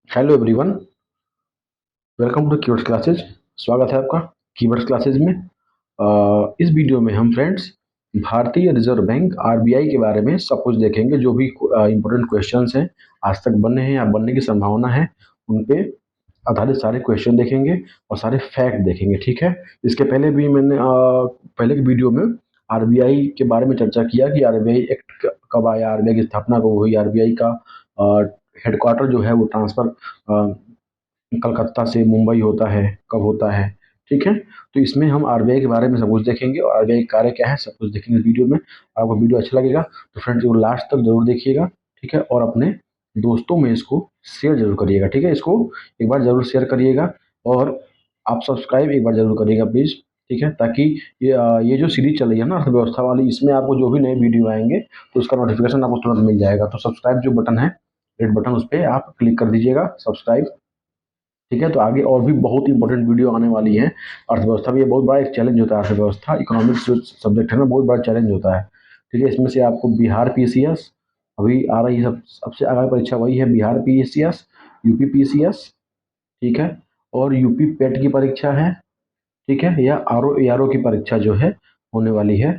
Hello everyone, welcome to keywords classes. स्वागत है आपका कीवर्ड्स क्लासेज में। इस वीडियो में हम फ्रेंड्स भारतीय रिजर्व बैंक आरबीआई के बारे में सब कुछ देखेंगे। जो भी इंपॉर्टेंट क्वेश्चंस हैं, आज तक बने हैं या बनने की संभावना है, उन पे आधारित सारे क्वेश्चन देखेंगे और सारे फैक्ट देखेंगे। ठीक है। इसके पहले भी मैंने पहले की वीडियो में आरबीआई के बारे में चर्चा किया कि आरबीआई एक्ट कब आया, आरबीआई की स्थापना कब हुई, आरबीआई का हेडक्वार्टर जो है वो ट्रांसफर कलकत्ता से मुंबई होता है, कब होता है। ठीक है। तो इसमें हम आरबीआई के बारे में सब कुछ देखेंगे और आरबीआई का कार्य क्या है सब कुछ देखेंगे वीडियो में। आपको वीडियो अच्छा लगेगा तो फ्रेंड्स वो लास्ट तक जरूर देखिएगा। ठीक है। और अपने दोस्तों में इसको शेयर जरूर करिएगा। ठीक है। इसको एक बार जरूर शेयर करिएगा और आप सब्सक्राइब एक बार जरूर करिएगा प्लीज़। ठीक है। ताकि ये जो सीरीज चल रही है ना अर्थव्यवस्था वाली, इसमें आपको जो भी नए वीडियो आएंगे तो उसका नोटिफिकेशन आपको तुरंत मिल जाएगा। तो सब्सक्राइब जो बटन है, रेड बटन, उस पर आप क्लिक कर दीजिएगा सब्सक्राइब। ठीक है। तो आगे और भी बहुत इंपॉर्टेंट वीडियो आने वाली है। अर्थव्यवस्था में ये बहुत बड़ा एक चैलेंज होता है। अर्थव्यवस्था इकोनॉमिक्स जो सब्जेक्ट है ना, बहुत बड़ा चैलेंज होता है। ठीक है। इसमें से आपको बिहार पीसीएस अभी आ रही है, सबसे आगे परीक्षा वही है, बिहार पीसीएस, यूपी पीसीएस। ठीक है। और यूपी पेट की परीक्षा है। ठीक है। या आरओ एआरओ की परीक्षा जो है होने वाली है।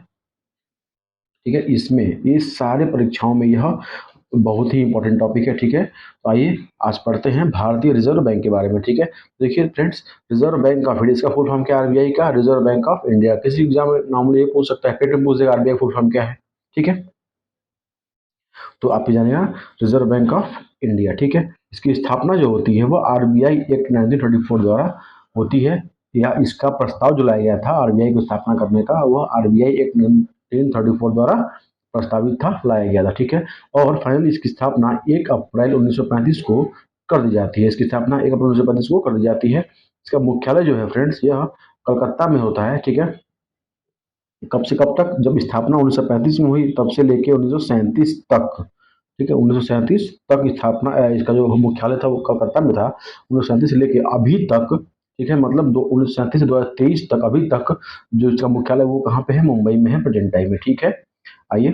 ठीक है। इसमें ये सारे परीक्षाओं में यह बहुत ही इंपॉर्टेंट टॉपिक है। ठीक है। तो आइए आज पढ़ते हैं भारतीय रिजर्व बैंक के बारे में। ठीक है। देखिए friends, reserve bank of India, इसका फुल फॉर्म क्या है आरबीआई का? Reserve bank of India. किसी एग्जाम में नॉर्मली ये पूछ सकता है, पेट में पूछ देगा आरबीआई फुल फॉर्म क्या है। ठीक है। तो आप ये जानिएगा रिजर्व बैंक ऑफ इंडिया। ठीक है। इसकी स्थापना जो होती है वो आरबीआई एक्ट 1934 द्वारा होती है, या इसका प्रस्ताव जो लाया गया था आरबीआई को स्थापना करने का, वह आरबीआई एक्ट 1934 द्वारा प्रस्तावित था, लाया गया था। ठीक है। और फाइनली इसकी स्थापना 1 अप्रैल 1935 को कर दी जाती है। इसकी स्थापना 1 अप्रैल 1935 को कर दी जाती है। इसका मुख्यालय जो है फ्रेंड्स, यह कलकत्ता में होता है। ठीक है। कब से कब तक? जब स्थापना 1935 में हुई तब से लेके 1937 तक। ठीक है। 1937 तक स्थापना, इसका जो मुख्यालय था वो कलकत्ता में था। 1937 से लेके अभी तक। ठीक है। मतलब 1937 से 2023 तक, अभी तक जो इसका मुख्यालय वो कहाँ पे है? मुंबई में है प्रेजेंट टाइम में। ठीक है। आइए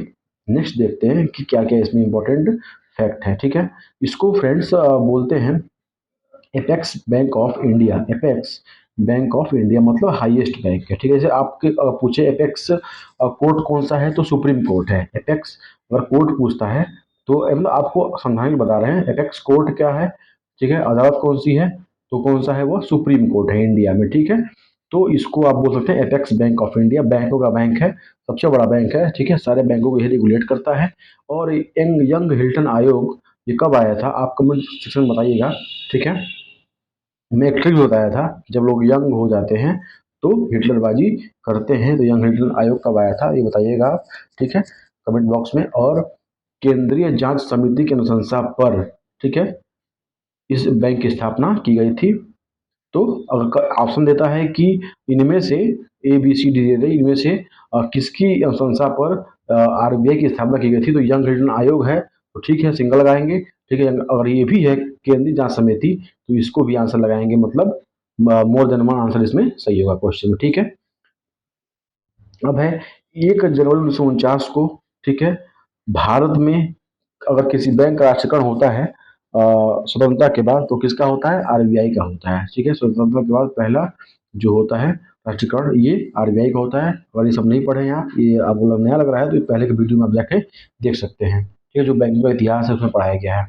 नेक्स्ट देखते हैं कि क्या क्या इसमें इंपॉर्टेंट फैक्ट है। ठीक है। इसको फ्रेंड्स बोलते हैं apex bank of India. Apex bank of India मतलब हाईएस्ट बैंक है। ठीक है। जैसे आपके पूछे एपेक्स कोर्ट कौन सा है, तो सुप्रीम कोर्ट है। एपेक्स अगर कोर्ट पूछता है तो मतलब आपको समझाने के बता रहे हैं एपेक्स कोर्ट क्या है। ठीक है। अदालत कौन सी है, तो कौन सा है वो? सुप्रीम कोर्ट है इंडिया में। ठीक है। तो इसको आप बोल सकते हैं एपेक्स बैंक ऑफ इंडिया। बैंकों का बैंक है, सबसे बड़ा बैंक है। ठीक है। सारे बैंकों को यही रेगुलेट करता है। और यंग यंग हिल्टन आयोग ये कब आया था, आप कमेंट सेक्शन में बताइएगा। ठीक है। मैं एक ट्रिक बताया था, जब लोग यंग हो जाते हैं तो हिटलरबाजी करते हैं। तो यंग हिटलर आयोग कब आया था ये बताइएगा आप। ठीक है। कमेंट बॉक्स में। और केंद्रीय जांच समिति की अनुशंसा पर, ठीक है, इस बैंक की स्थापना की गई थी। तो अगर ऑप्शन देता है कि इनमें से ए बी सी डी दे दे, इनमें से किसकी अनुशंसा पर आरबीआई की स्थापना की गई थी, तो यंग हिल्टन आयोग है। तो ठीक है, सिंगल लगाएंगे। ठीक है। अगर ये भी है केंद्रीय जांच समिति तो इसको भी आंसर लगाएंगे, मतलब मोर देन वन आंसर इसमें सही होगा क्वेश्चन में। ठीक है। अब है 1 जनवरी 1949 को। ठीक है। भारत में अगर किसी बैंक का राष्ट्रीयकरण होता है स्वतंत्रता के बाद, तो किसका होता है? आरबीआई का होता है। ठीक है। स्वतंत्रता के बाद पहला जो होता है राष्ट्रीयकरण, ये आरबीआई का होता है। अगर ये सब नहीं पढ़े हैं आप, ये आपको नया लग रहा है, तो ये पहले के वीडियो में आप जाके देख सकते हैं। ठीक है। जो बैंक का इतिहास है उसमें पढ़ाया गया है।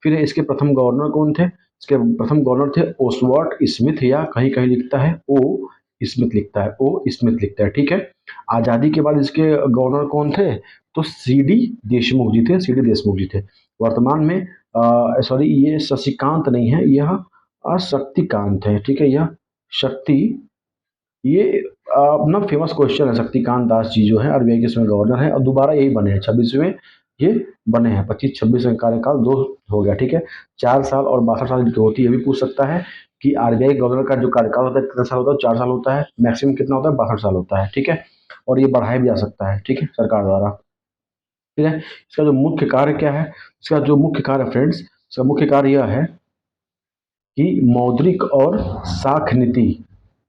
फिर इसके प्रथम गवर्नर कौन थे? इसके प्रथम गवर्नर थे ओसवाल्ड स्मिथ, या कहीं कहीं लिखता है ओ स्मिथ, लिखता है ओ स्मिथ लिखता है। ठीक है। आज़ादी के बाद इसके गवर्नर कौन थे? तो सीडी देशमुख जी थे। सीडी देशमुख जी थे। वर्तमान में सॉरी, ये शशिकांत नहीं है, यह शक्तिकांत है। ठीक है। यह शक्ति, ये अपना फेमस क्वेश्चन है। शक्तिकांत दास जी जो है आरबीआई के इसमें गवर्नर है और दोबारा यही बने हैं 26वें, ये बने हैं। 25-26 का कार्यकाल दो हो गया। ठीक है। 4 साल और 62 साल की होती है, ये भी पूछ सकता है कि आरबीआई गवर्नर का जो कार्यकाल होता है कितना साल होता है? 4 साल होता है। मैक्सिमम कितना होता है? 62 साल होता है। ठीक है। और ये बढ़ाया भी जा सकता है। ठीक है, सरकार द्वारा। ठीक है। इसका जो मुख्य कार्य क्या है? इसका जो मुख्य कार्य फ्रेंड्स, इसका मुख्य कार्य यह है कि मौद्रिक और साख नीति,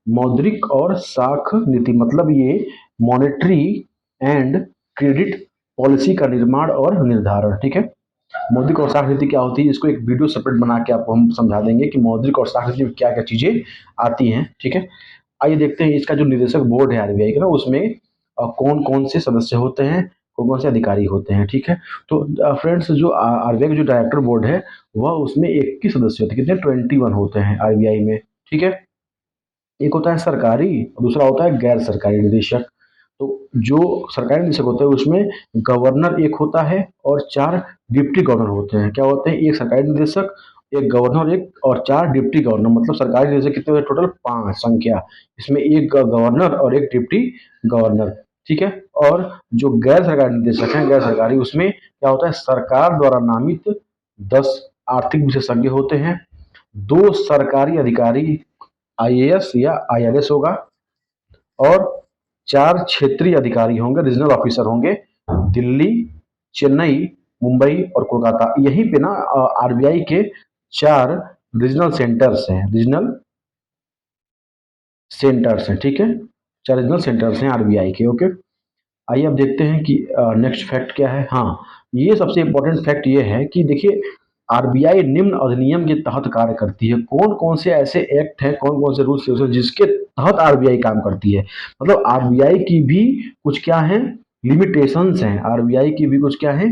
मौद्रिक और साख नीति मतलब ये मॉनेटरी एंड क्रेडिट पॉलिसी का निर्माण और निर्धारण। ठीक है। मौद्रिक और साख नीति क्या होती है, इसको एक वीडियो सेपरेट बना के आपको हम समझा देंगे कि मौद्रिक और साख नीति में क्या क्या चीजें आती हैं। ठीक है, आइए देखते हैं इसका जो निदेशक बोर्ड है आरबीआई का ना, उसमें कौन कौन से सदस्य होते हैं, कौन कौन से अधिकारी होते हैं। ठीक है, तो फ्रेंड्स जो आरबीआई का जो डायरेक्टर बोर्ड है वह उसमें 21 सदस्य होते हैं, कितने 21 होते हैं आरबीआई में। ठीक है, एक होता है सरकारी और दूसरा होता है गैर सरकारी निदेशक। तो जो सरकारी निदेशक होते हैं उसमें गवर्नर एक होता है और 4 डिप्टी गवर्नर होते हैं। क्या होते हैं, एक सरकारी निदेशक, एक गवर्नर, एक और 4 डिप्टी गवर्नर। मतलब सरकारी निदेशक कितने हुए टोटल, 5 संख्या, इसमें एक गवर्नर और एक डिप्टी गवर्नर। ठीक है, और जो गैर सरकारी निदेशक हैं, गैर सरकारी, उसमें क्या होता है, सरकार द्वारा नामित 10 आर्थिक विशेषज्ञ होते हैं, 2 सरकारी अधिकारी आईएएस या आईआरएस होगा, और 4 क्षेत्रीय अधिकारी होंगे, रीजनल ऑफिसर होंगे, दिल्ली, चेन्नई, मुंबई और कोलकाता। यहीं पे ना आरबीआई के 4 रीजनल सेंटर्स हैं, रीजनल सेंटर्स हैं। ठीक है, 4 रीजनल सेंटर्स हैं आरबीआई के। ओके, आइए अब देखते हैं कि नेक्स्ट फैक्ट क्या है। हाँ, ये सबसे इंपॉर्टेंट फैक्ट ये है कि देखिए आरबीआई निम्न अधिनियम के तहत कार्य करती है। कौन कौन से ऐसे एक्ट हैं, कौन कौन से रूल्स रेगुलेशन जिसके तहत आरबीआई काम करती है। मतलब आरबीआई की भी कुछ क्या है, लिमिटेशंस हैं। आरबीआई की भी कुछ क्या है,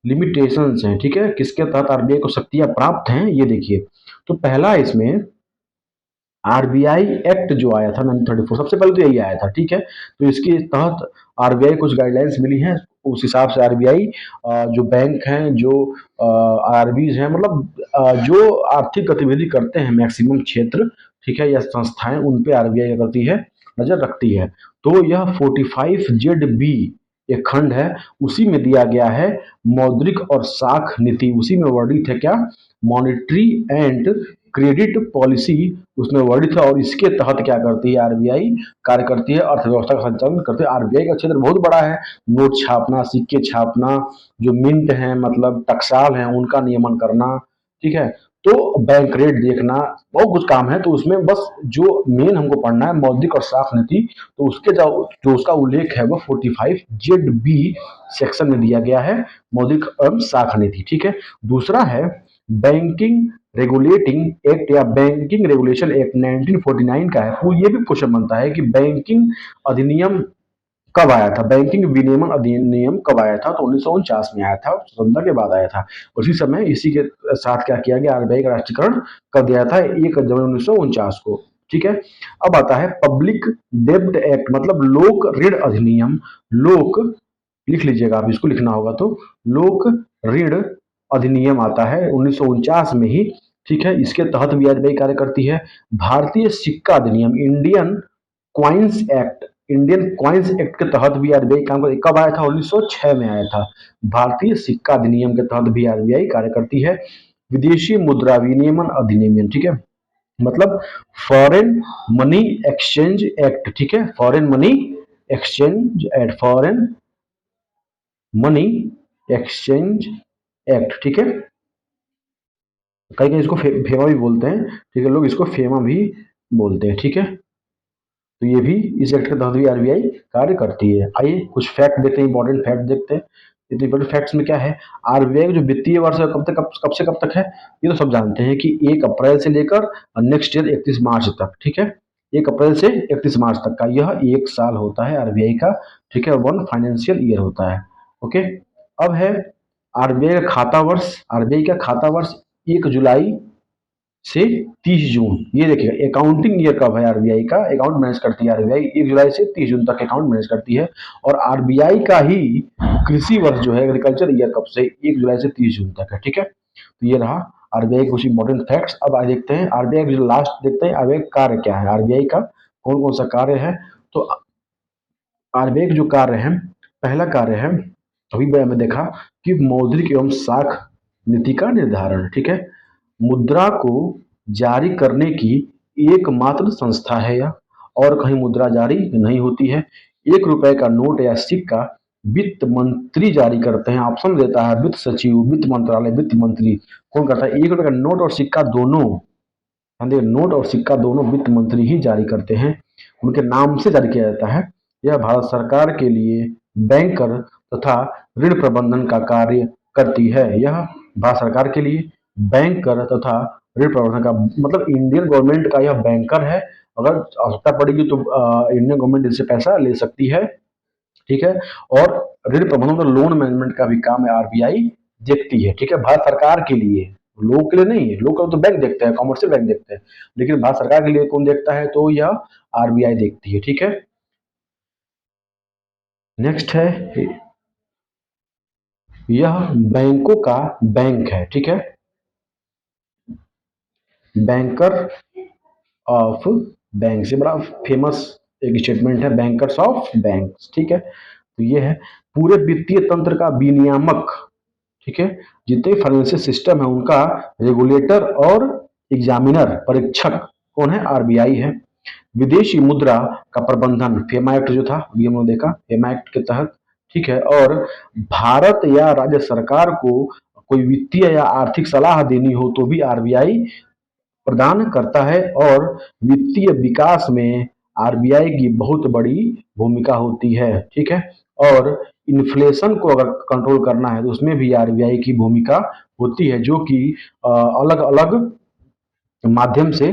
लिमिटेशंस हैं। ठीक है, किसके तहत आरबीआई को शक्तियां प्राप्त हैं ये देखिए। तो पहला इसमें आरबीआई एक्ट जो आया था 1934, सबसे पहले तो यही आया था। ठीक है, तो इसके तहत आरबीआई कुछ गाइडलाइंस मिली हैं, उस हिसाब से आरबीआई जो बैंक हैं, जो आरबीज हैं, मतलब जो आर्थिक गतिविधि करते हैं मैक्सिमम क्षेत्र, ठीक है, या संस्थाएं, उन पे आरबीआई करती है, नजर रखती है। तो यह 45 जेड बी एक खंड है, उसी में दिया गया है मौद्रिक और साख नीति, उसी में वर्णित है क्या, मॉनेटरी एंड क्रेडिट पॉलिसी उसमें वर्णित है। और इसके तहत क्या करती है आरबीआई, कार्य करती है, अर्थव्यवस्था का संचालन करती है। आरबीआई का क्षेत्र बहुत बड़ा है, नोट छापना, सिक्के छापना, जो मिंट है मतलब टकसाल है उनका नियमन करना। ठीक है, तो बैंक रेट देखना, बहुत कुछ काम है। तो उसमें बस जो मेन हमको पढ़ना है मौद्रिक और साख नीति, तो उसके जो उसका उल्लेख है वो 45 जेड बी सेक्शन में दिया गया है, मौद्रिक एवं साख नीति। ठीक है, दूसरा है बैंकिंग रेगुलेटिंग एक्ट या बैंकिंग रेगुलेशन एक्ट 1949 का है। वो ये भी क्वेश्चन बनता है कि बैंकिंग अधिनियम कब आया था, बैंकिंग विनियमन अधिनियम कब आया था, तो 1949 में आया था, स्वतंत्रता के बाद आया था। उसी समय इसी के साथ क्या किया गया, आरबीआई का राष्ट्रीयकरण कर दिया था 1 जनवरी 1949 को। ठीक है, अब आता है पब्लिक डेब्ट एक्ट, मतलब लोक ऋण अधिनियम। लोक, लिख लीजिएगा आप, इसको लिखना होगा तो, लोक ऋण अधिनियम आता है 1949 में ही। ठीक है, इसके तहत भी आरबीआई कार्य करती है। भारतीय सिक्का अधिनियम, Indian coins act, Indian coins act के तहत भी आरबीआई काम करती, कब आया था, 1906 में आया था। भारतीय सिक्का अधिनियम के तहत भी आरबीआई कार्य करती है। विदेशी मुद्रा विनियमन अधिनियम, ठीक है, मतलब फॉरेन मनी एक्सचेंज एक्ट। ठीक है, foreign money exchange act, foreign money exchange act. ठीक है, कहीं कहीं इसको फेमा भी बोलते हैं। ठीक है, लोग इसको फेमा भी बोलते हैं। ठीक है, तो ये भी इस एक्ट के तहत भी आरबीआई कार्य करती है। आइए कुछ फैक्ट देखते हैं, इंपॉर्टेंट फैक्ट देखते हैं। इतने इंपॉर्टेंट फैक्ट्स में क्या है, आरबीआई जो वित्तीय वर्ष है कब से कब तक है, ये तो सब जानते हैं कि 1 अप्रैल से लेकर नेक्स्ट ईयर 31 मार्च तक। ठीक है, 1 अप्रैल से 31 मार्च तक का यह 1 साल होता है आरबीआई का। ठीक है, 1 फाइनेंशियल ईयर होता है। ओके, अब है आरबीआई का खाता वर्ष। आरबीआई का खाता वर्ष 1 जुलाई से 30 जून, ये देखिएगा अकाउंटिंग ईयर कब है आरबीआई का, अकाउंट मैनेज करती है आरबीआई 1 जुलाई से 30 जून तक अकाउंट मैनेज करती है। और आरबीआई का ही कृषि वर्ष जो है एग्रीकल्चर ईयर कब से, 1 जुलाई से 30 जून तक है। ठीक है, तो ये रहा आरबीआई के कुछ इंपॉर्टेंट फैक्ट्स। अब आगे देखते हैं आरबीआई का जो लास्ट देखते हैं आरबीआई कार्य क्या है, आरबीआई का कौन कौन सा कार्य है। तो आरबीआई का जो कार्य है, पहला कार्य है, अभी मैंने देखा कि मौद्रिक एवं साख नीति का निर्धारण। ठीक है, मुद्रा को जारी करने की एकमात्र संस्था है यह, और कहीं मुद्रा जारी नहीं होती है। 1 रुपए का नोट या सिक्का वित्त मंत्री जारी करते हैं, ऑप्शन देता है वित्त सचिव, वित्त मंत्रालय, वित्त मंत्री। कौन करता है, 1 रुपए का नोट और सिक्का दोनों, नोट और सिक्का दोनों वित्त मंत्री ही जारी करते हैं, उनके नाम से जारी किया जाता है। यह भारत सरकार के लिए बैंकर तथा ऋण प्रबंधन का कार्य करती है। यह भारत सरकार के लिए बैंक कर तथा ऋण प्रबंधन का मतलब इंडियन गवर्नमेंट का यह बैंकर है। अगर आवश्यकता पड़ेगी तो इंडियन गवर्नमेंट इससे पैसा ले सकती है। ठीक है। और ऋण प्रबंधन और लोन मैनेजमेंट का भी काम आरबीआई देखती है। ठीक है। भारत सरकार के लिए, लोगों के लिए नहीं है। लोग तो बैंक देखते हैं, कॉमर्शियल बैंक देखते हैं, लेकिन भारत सरकार के लिए कौन देखता है, तो यह आरबीआई देखती है। ठीक है। नेक्स्ट है, यह बैंकों का बैंक है। ठीक है। बैंकर ऑफ बैंक से बड़ा फेमस एक स्टेटमेंट है, बैंकर्स ऑफ बैंक्स। ठीक है। तो ये है पूरे वित्तीय तंत्र का विनियामक। ठीक है। जितने फाइनेंशियल सिस्टम है उनका रेगुलेटर और एग्जामिनर, परीक्षक कौन है, आरबीआई है। विदेशी मुद्रा का प्रबंधन फेमा एक्ट जो था, अभी हमने देखा, फेमा एक्ट के तहत। ठीक है। और भारत या राज्य सरकार को कोई वित्तीय या आर्थिक सलाह देनी हो तो भी आरबीआई प्रदान करता है। और वित्तीय विकास में आरबीआई की बहुत बड़ी भूमिका होती है। ठीक है। और इन्फ्लेशन को अगर कंट्रोल करना है तो उसमें भी आरबीआई की भूमिका होती है, जो कि अलग अलग माध्यम से,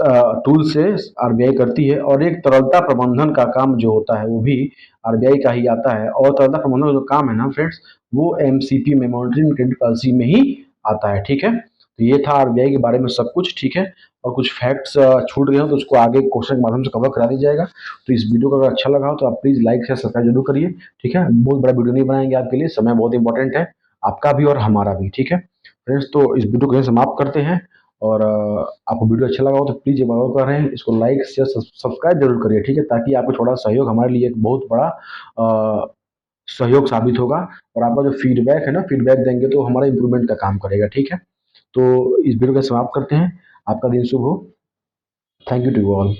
टूल से आरबीआई करती है। और एक तरलता प्रबंधन का काम जो होता है वो भी आरबीआई का ही आता है। और तरलता प्रबंधन का जो काम है ना फ्रेंड्स, वो एमसीपी में, मॉनिटरी क्रेडिट पॉलिसी में ही आता है। ठीक है। तो ये था आरबीआई के बारे में सब कुछ। ठीक है। और कुछ फैक्ट्स छूट गए हो तो उसको आगे क्वेश्चन के माध्यम से कवर करा दिया जाएगा। तो इस वीडियो को अगर अच्छा लगा हो तो आप प्लीज लाइक शेयर सब्सक्राइब जरूर करिए। ठीक है। बहुत बड़ा वीडियो नहीं बनाएंगे आपके लिए, समय बहुत इंपॉर्टेंट है, आपका भी और हमारा भी। ठीक है फ्रेंड्स, तो इस वीडियो को यहीं समाप्त करते हैं। और आपको वीडियो अच्छा लगा हो तो प्लीज़ एक बार और कर रहे हैं, इसको लाइक शेयर सब्सक्राइब जरूर करिए। ठीक है। ताकि आपको थोड़ा सहयोग, हमारे लिए एक बहुत बड़ा सहयोग साबित होगा। और आपका जो फीडबैक है ना, फीडबैक देंगे तो हमारा इंप्रूवमेंट का काम करेगा। ठीक है। तो इस वीडियो को समाप्त करते हैं। आपका दिन शुभ हो। Thank you to all.